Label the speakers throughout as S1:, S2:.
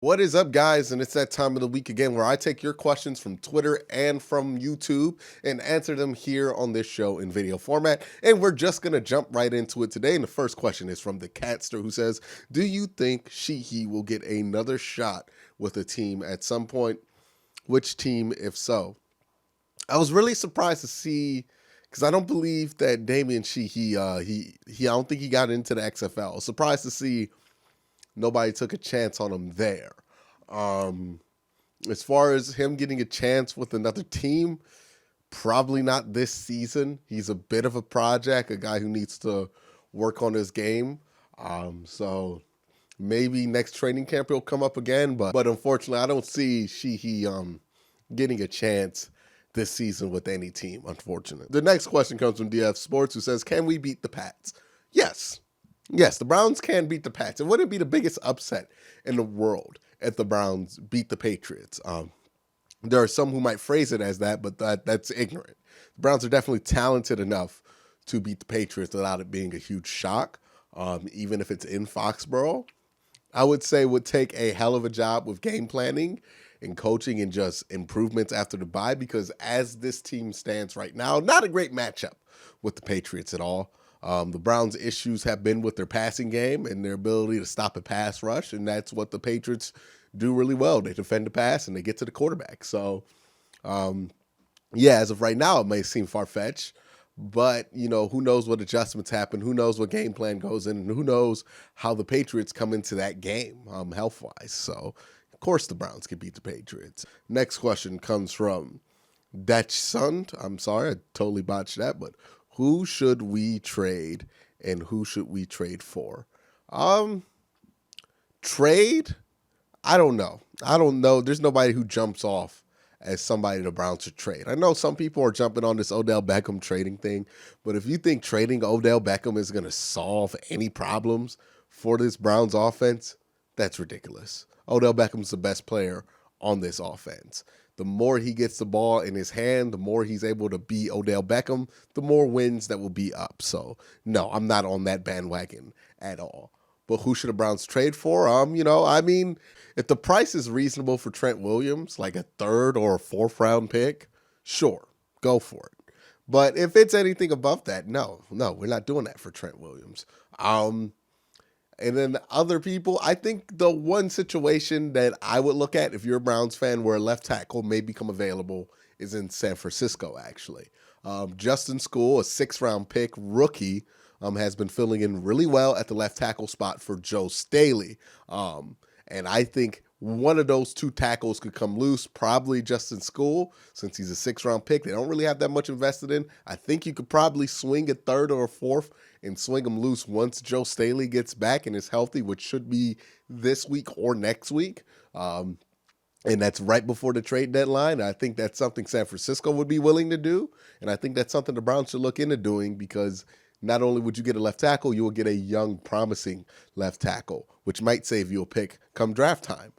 S1: What is up, guys? And it's that time of the week again where I take your questions from Twitter and from YouTube and answer them here on this show in video format. And we're just going to jump right into it today. And the first question is from the Catster, who says, do you think he will get another shot with a team at some point? Which team, if so? I was really surprised to see, because I don't believe that Damian I don't think he got into the XFL. Surprised to see nobody took a chance on him there. As far as him getting a chance with another team, probably not this season. He's a bit of a project, a guy who needs to work on his game. So maybe next training camp he'll come up again, but unfortunately I don't see getting a chance this season with any team, unfortunately. The next question comes from DF Sports, who says, can we beat the Pats? Yes. Yes, the Browns can beat the Pats. It wouldn't be the biggest upset in the world if the Browns beat the Patriots. There are some who might phrase it as that, but that's ignorant. The Browns are definitely talented enough to beat the Patriots without it being a huge shock, even if it's in Foxborough. I would say would take a hell of a job with game planning and coaching and just improvements after the bye, because as this team stands right now, not a great matchup with the Patriots at all. The Browns' issues have been with their passing game and their ability to stop a pass rush, and that's what the Patriots do really well. They defend the pass and they get to the quarterback. So, as of right now, it may seem far-fetched, but, who knows what adjustments happen, who knows what game plan goes in, and who knows how the Patriots come into that game health-wise. So, of course, the Browns can beat the Patriots. Next question comes from Dutch Sun. I'm sorry, I totally botched that, but who should we trade and who should we trade for? Trade? I don't know. There's nobody who jumps off as somebody the Browns should trade. I know some people are jumping on this Odell Beckham trading thing, but if you think trading Odell Beckham is going to solve any problems for this Browns offense, that's ridiculous. Odell Beckham's the best player on this offense. The more he gets the ball in his hand, the more he's able to be Odell Beckham, the more wins that will be up. So, no, I'm not on that bandwagon at all. But who should the Browns trade for? If the price is reasonable for Trent Williams, like a third or a fourth round pick, sure, go for it. But if it's anything above that, no, we're not doing that for Trent Williams. And then other people, I think the one situation that I would look at if you're a Browns fan where a left tackle may become available is in San Francisco, actually. Justin School, a 6th-round pick rookie, has been filling in really well at the left tackle spot for Joe Staley. And I think one of those two tackles could come loose, probably Justin School, since he's a 6th-round pick. They don't really have that much invested in. I think you could probably swing a third or a fourth and swing him loose once Joe Staley gets back and is healthy, which should be this week or next week. And that's right before the trade deadline. I think that's something San Francisco would be willing to do. And I think that's something the Browns should look into doing, because not only would you get a left tackle, you will get a young, promising left tackle, which might save you a pick come draft time.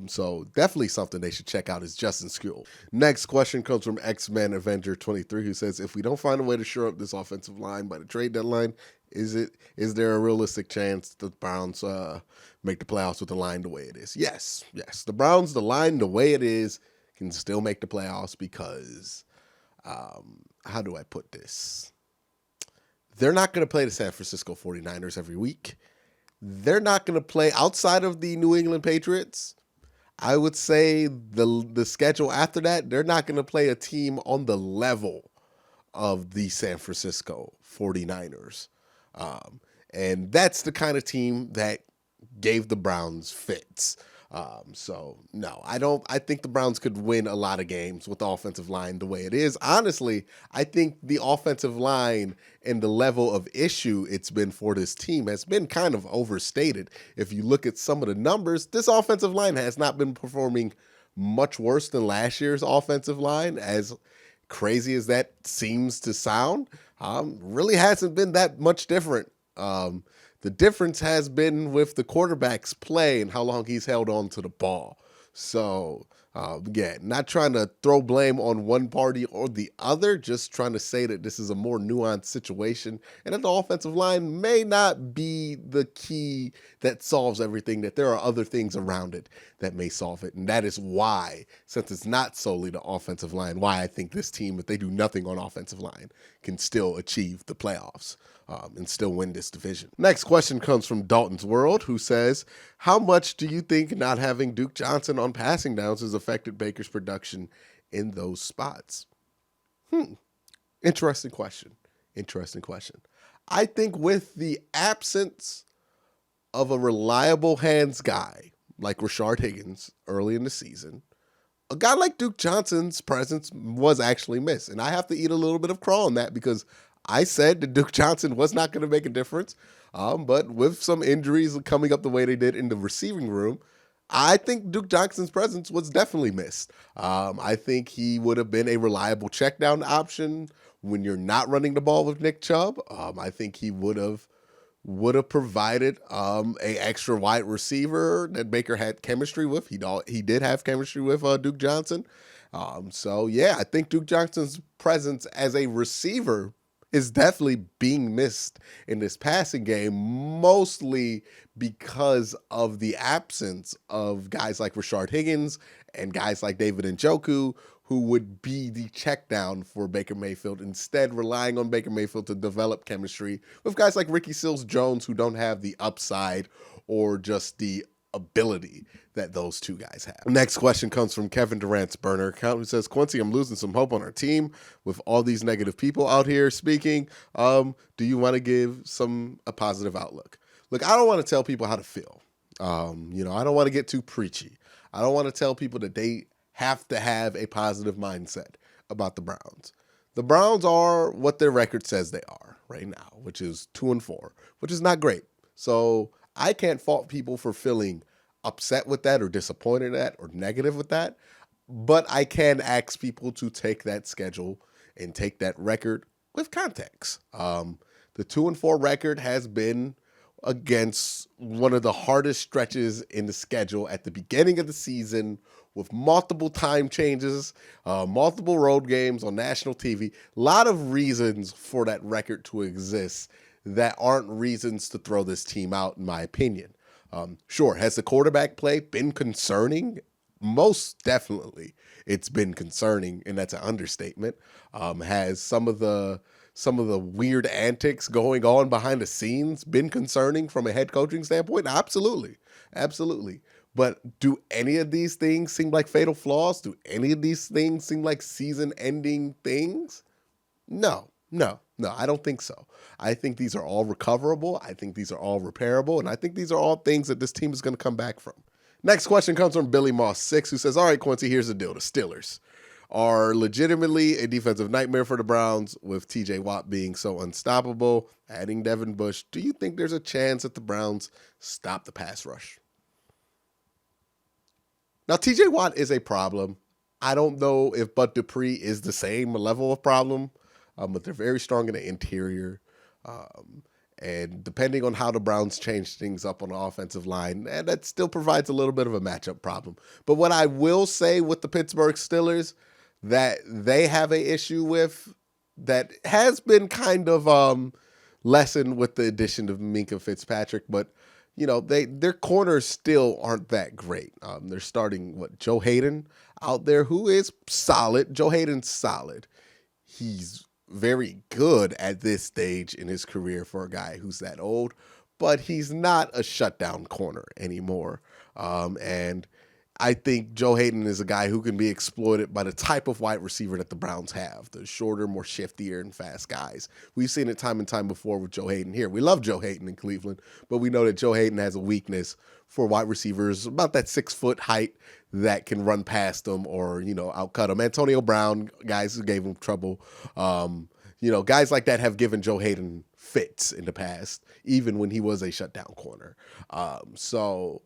S1: So definitely something they should check out is Justin School. Next question comes from X-Men Avenger 23, who says, if we don't find a way to shore up this offensive line by the trade deadline, is there a realistic chance the Browns make the playoffs with the line the way it is? Yes. The Browns, the line the way it is, can still make the playoffs because, how do I put this? They're not going to play the San Francisco 49ers every week. They're not going to play outside of the New England Patriots. I would say the schedule after that, they're not going to play a team on the level of the San Francisco 49ers. And that's the kind of team that gave the Browns fits. So no, I think the Browns could win a lot of games with the offensive line the way it is. Honestly, I think the offensive line and the level of issue it's been for this team has been kind of overstated. If you look at some of the numbers, this offensive line has not been performing much worse than last year's offensive line, as crazy as that seems to sound. Really hasn't been that much different. The difference has been with the quarterback's play and how long he's held on to the ball. So Again, not trying to throw blame on one party or the other, just trying to say that this is a more nuanced situation and that the offensive line may not be the key that solves everything, that there are other things around it that may solve it. And that is why, since it's not solely the offensive line, why I think this team, if they do nothing on offensive line, can still achieve the playoffs. And still win this division. Next question comes from Dalton's World, who says, how much do you think not having Duke Johnson on passing downs has affected Baker's production in those spots? Interesting question. I think with the absence of a reliable hands guy like Rashard Higgins early in the season, a guy like Duke Johnson's presence was actually missed. And I have to eat a little bit of crow on that because I said that Duke Johnson was not going to make a difference. But with some injuries coming up the way they did in the receiving room, I think Duke Johnson's presence was definitely missed. I think he would have been a reliable check down option when you're not running the ball with Nick Chubb. I think he would have provided a extra wide receiver that Baker had chemistry with. He did have chemistry with Duke Johnson. So yeah, I think Duke Johnson's presence as a receiver is definitely being missed in this passing game, mostly because of the absence of guys like Rashard Higgins and guys like David Njoku, who would be the check down for Baker Mayfield, instead relying on Baker Mayfield to develop chemistry with guys like Ricky Seals-Jones, who don't have the upside or just the ability that those two guys have. Next question comes from Kevin Durant's burner account, who says, Quincy, I'm losing some hope on our team with all these negative people out here speaking. Do you want to give a positive outlook? Look, I don't want to tell people how to feel. I don't want to get too preachy. I don't want to tell people that they have to have a positive mindset about the Browns. The Browns are what their record says they are right now, which is 2-4, which is not great. So I can't fault people for feeling upset with that or disappointed at or negative with that, but I can ask people to take that schedule and take that record with context. The 2-4 record has been against one of the hardest stretches in the schedule at the beginning of the season, with multiple time changes, multiple road games on national TV. A lot of reasons for that record to exist that aren't reasons to throw this team out, in my opinion. Sure, has the quarterback play been concerning? Most definitely it's been concerning, and that's an understatement. Has some of the weird antics going on behind the scenes been concerning from a head coaching standpoint? Absolutely. But do any of these things seem like fatal flaws? Do any of these things seem like season-ending things? No, I don't think so. I think these are all recoverable. I think these are all repairable. And I think these are all things that this team is going to come back from. Next question comes from Billy Moss 6, who says, all right, Quincy, here's the deal. The Steelers are legitimately a defensive nightmare for the Browns, with TJ Watt being so unstoppable, adding Devin Bush. Do you think there's a chance that the Browns stop the pass rush? Now, TJ Watt is a problem. I don't know if Bud Dupree is the same level of problem, but they're very strong in the interior. And depending on how the Browns change things up on the offensive line, that still provides a little bit of a matchup problem. But what I will say with the Pittsburgh Steelers that they have an issue with that has been kind of lessened with the addition of Minkah Fitzpatrick, but their corners still aren't that great. They're starting Joe Hayden out there, who is solid. Joe Hayden's solid. He's very good at this stage in his career for a guy who's that old, but he's not a shutdown corner anymore. And I think Joe Hayden is a guy who can be exploited by the type of wide receiver that the Browns have, the shorter, more shiftier, and fast guys. We've seen it time and time before with Joe Hayden here. We love Joe Hayden in Cleveland, but we know that Joe Hayden has a weakness for wide receivers about that 6-foot height that can run past them or, outcut them. Antonio Brown, guys who gave him trouble. Guys like that have given Joe Hayden fits in the past, even when he was a shutdown corner. So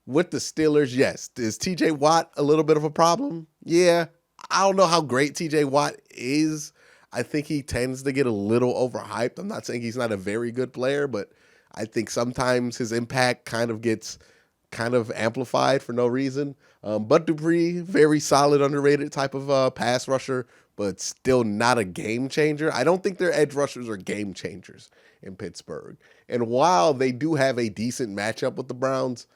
S1: with the Steelers, yes. Is TJ Watt a little bit of a problem? Yeah. I don't know how great TJ Watt is. I think he tends to get a little overhyped. I'm not saying he's not a very good player, but I think sometimes his impact kind of gets kind of amplified for no reason. Bud Dupree, very solid, underrated type of pass rusher, but still not a game changer. I don't think their edge rushers are game changers in Pittsburgh. And while they do have a decent matchup with the Browns,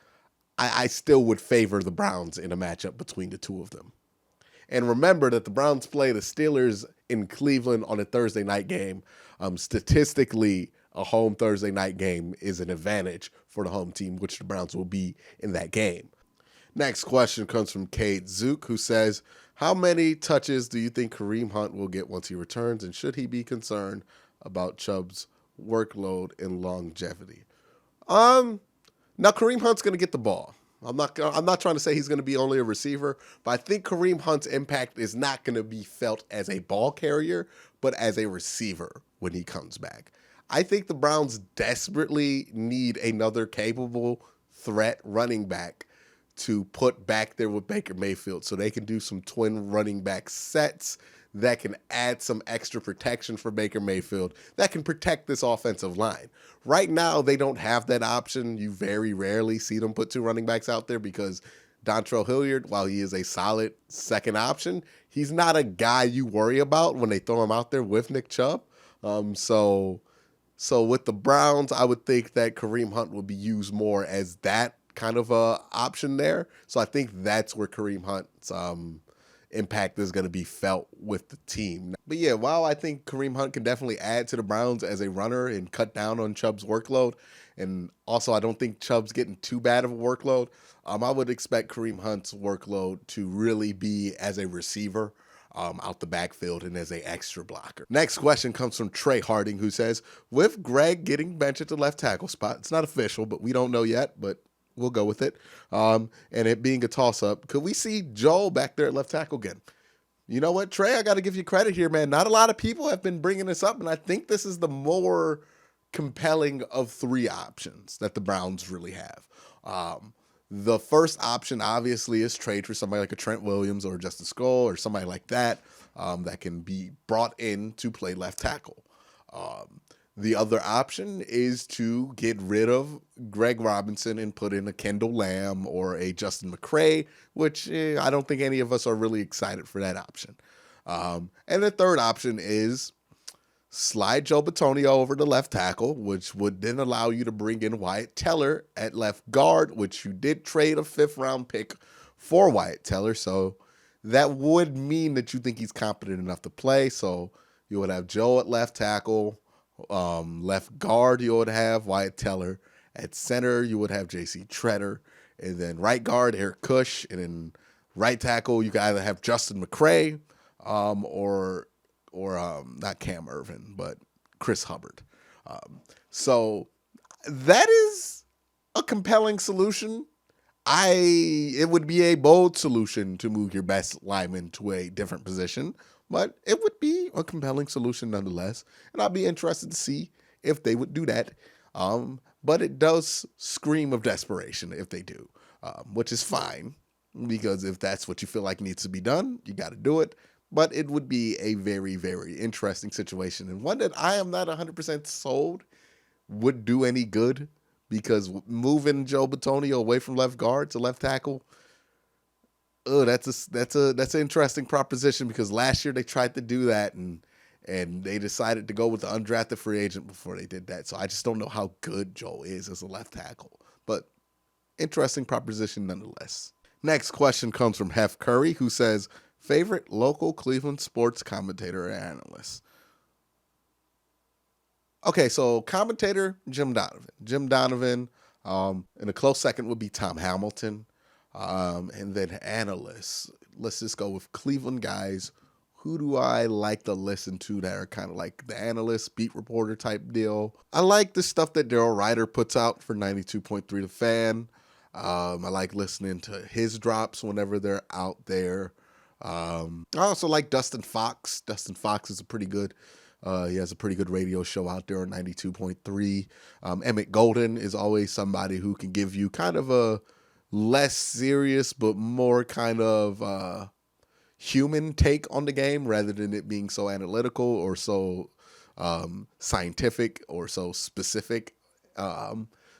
S1: I still would favor the Browns in a matchup between the two of them. And remember that the Browns play the Steelers in Cleveland on a Thursday night game. Statistically, a home Thursday night game is an advantage for the home team, which the Browns will be in that game. Next question comes from Kate Zook, who says, how many touches do you think Kareem Hunt will get once he returns, and should he be concerned about Chubb's workload and longevity? Now Kareem Hunt's going to get the ball. I'm not trying to say he's going to be only a receiver, but I think Kareem Hunt's impact is not going to be felt as a ball carrier, but as a receiver when he comes back. I think the Browns desperately need another capable threat running back to put back there with Baker Mayfield so they can do some twin running back sets that can add some extra protection for Baker Mayfield that can protect this offensive line. Right now, they don't have that option. You very rarely see them put two running backs out there because Dontrell Hilliard, while he is a solid second option, he's not a guy you worry about when they throw him out there with Nick Chubb. So with the Browns, I would think that Kareem Hunt would be used more as that kind of a option there. So I think that's where Kareem Hunt's impact is going to be felt with the team. But yeah, while I think Kareem Hunt can definitely add to the Browns as a runner and cut down on Chubb's workload, and also I don't think Chubb's getting too bad of a workload, I would expect Kareem Hunt's workload to really be as a receiver out the backfield and as an extra blocker. Next question comes from Trey Harding, who says, with Greg getting benched at the left tackle spot, it's not official, but we don't know yet, but we'll go with it. And it being a toss-up, could we see Joel back there at left tackle again? You know what, Trey? I got to give you credit here, man. Not a lot of people have been bringing this up, and I think this is the more compelling of three options that the Browns really have. The first option, obviously, is trade for somebody like a Trent Williams or Justin Skull or somebody like that that can be brought in to play left tackle. The other option is to get rid of Greg Robinson and put in a Kendall Lamb or a Justin McCray, which I don't think any of us are really excited for that option. And the third option is slide Joe Bitonio over to left tackle, which would then allow you to bring in Wyatt Teller at left guard, which you did trade a 5th-round pick for Wyatt Teller. So that would mean that you think he's competent enough to play. So you would have Joe at left tackle. Left guard, you would have Wyatt Teller. At center, you would have J.C. Treader. And then right guard, Eric Cush. And then right tackle, you could either have Justin McCray or not Cam Irvin, but Chris Hubbard. So that is a compelling solution. It would be a bold solution to move your best lineman to a different position, but it would be a compelling solution nonetheless. And I'd be interested to see if they would do that. But it does scream of desperation if they do, which is fine, because if that's what you feel like needs to be done, you got to do it. But it would be a very, very interesting situation, and one that I am not 100% sold would do any good, because moving Joe Bitonio away from left guard to left tackle, that's an interesting proposition, because last year they tried to do that and they decided to go with the undrafted free agent before they did that. So I just don't know how good Joe is as a left tackle, but interesting proposition nonetheless. Next question comes from Hef Curry, who says, favorite local Cleveland sports commentator or analyst? Okay, so commentator, Jim Donovan. Jim Donovan, and a close second would be Tom Hamilton. And then analysts, let's just go with Cleveland guys. Who do I like to listen to that are kind of like the analyst, beat reporter type deal? I like the stuff that Daryl Ryder puts out for 92.3 The Fan. I like listening to his drops whenever they're out there. I also like Dustin Fox. Dustin Fox is he has a pretty good radio show out there on 92.3. Emmett Golden is always somebody who can give you kind of a less serious but more kind of human take on the game, rather than it being so analytical or so scientific or so specific.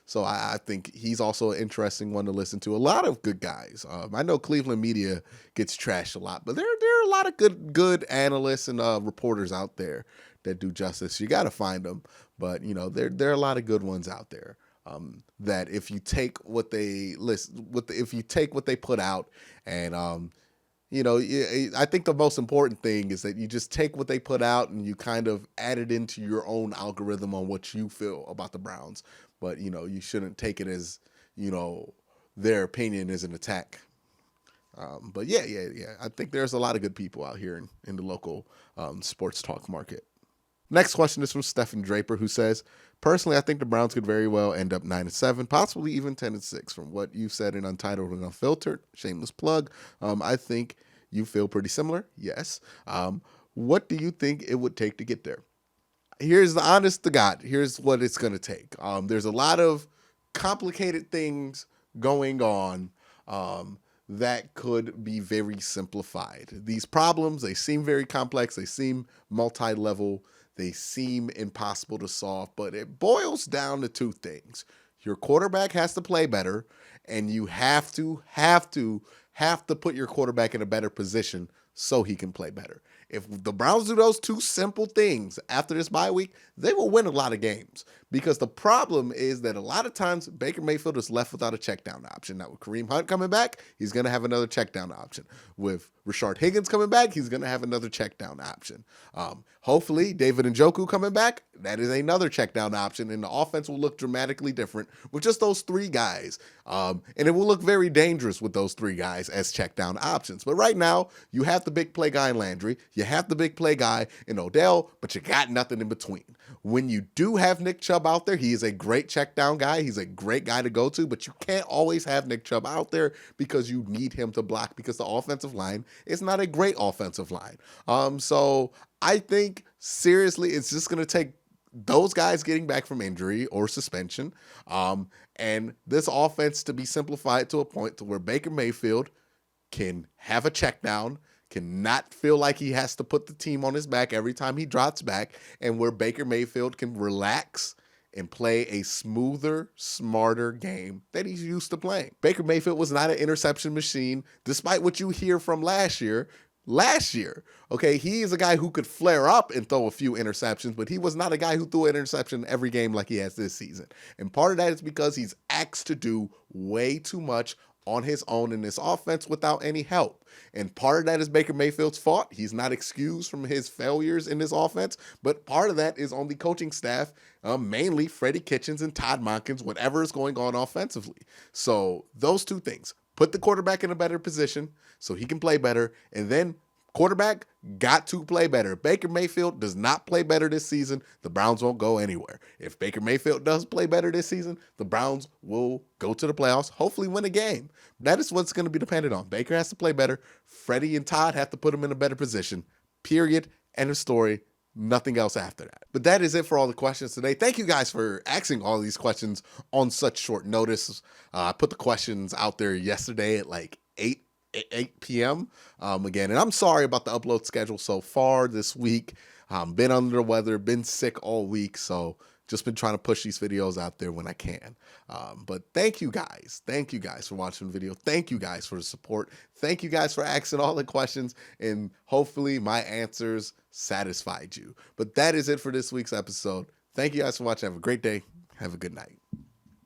S1: So I think he's also an interesting one to listen to. A lot of good guys. I know Cleveland media gets trashed a lot, but there are a lot of good analysts and reporters out there that do justice. You got to find them, but there are a lot of good ones out there. That if you take what they if you take what they put out, and I think the most important thing is that you just take what they put out and you kind of add it into your own algorithm on what you feel about the Browns. But you shouldn't take it as their opinion is an attack. But yeah. I think there's a lot of good people out here in the local sports talk market. Next question is from Stephen Draper, who says, personally, I think the Browns could very well end up 9-7, possibly even 10-6. From what you said in Untitled and Unfiltered, shameless plug, I think you feel pretty similar. Yes. What do you think it would take to get there? Here's the honest to God. Here's what it's going to take. There's a lot of complicated things going on that could be very simplified. These problems, they seem very complex. They seem multi-level. They seem impossible to solve, but it boils down to two things. Your quarterback has to play better, and you have to put your quarterback in a better position so he can play better. If the Browns do those two simple things after this bye week, they will win a lot of games. Because the problem is that a lot of times Baker Mayfield is left without a check down option. Now with Kareem Hunt coming back, he's going to have another check down option. With Rashard Higgins coming back, he's going to have another check down option. Hopefully David Njoku coming back, that is another check down option, and the offense will look dramatically different with just those three guys. And it will look very dangerous with those three guys as check down options. But right now, you have the big play guy in Landry, you have the big play guy in Odell, but you got nothing in between. When you do have Nick Chubb out there, he is a great check down guy. He's a great guy to go to, but you can't always have Nick Chubb out there because you need him to block, because the offensive line is not a great offensive line. So I think seriously, it's just going to take those guys getting back from injury or suspension, and this offense to be simplified to a point to where Baker Mayfield can have a check down, cannot feel like he has to put the team on his back every time he drops back, and where Baker Mayfield can relax and play a smoother, smarter game that he's used to playing. Baker Mayfield was not an interception machine, despite what you hear from last year. Okay, he is a guy who could flare up and throw a few interceptions, but he was not a guy who threw an interception every game like he has this season. And part of that is because he's asked to do way too much on his own in this offense without any help. And part of that is Baker Mayfield's fault. He's not excused from his failures in this offense, but part of that is on the coaching staff, mainly Freddie Kitchens and Todd Monken, whatever is going on offensively. So those two things, put the quarterback in a better position so he can play better, and then quarterback got to play better. If Baker Mayfield does not play better this season, the Browns won't go anywhere. If Baker Mayfield does play better this season, the Browns will go to the playoffs, hopefully win a game. That is what's going to be dependent on. Baker has to play better. Freddie and Todd have to put him in a better position. Period. End of story. Nothing else after that. But that is it for all the questions today. Thank you guys for asking all these questions on such short notice. I put the questions out there yesterday at like 8 p.m. Again, and I'm sorry about the upload schedule so far this week. Been under the weather, been sick all week, so just been trying to push these videos out there when I can. But thank you guys. Thank you guys for watching the video. Thank you guys for the support. Thank you guys for asking all the questions, and hopefully my answers satisfied you. But that is it for this week's episode. Thank you guys for watching. Have a great day. Have a good night.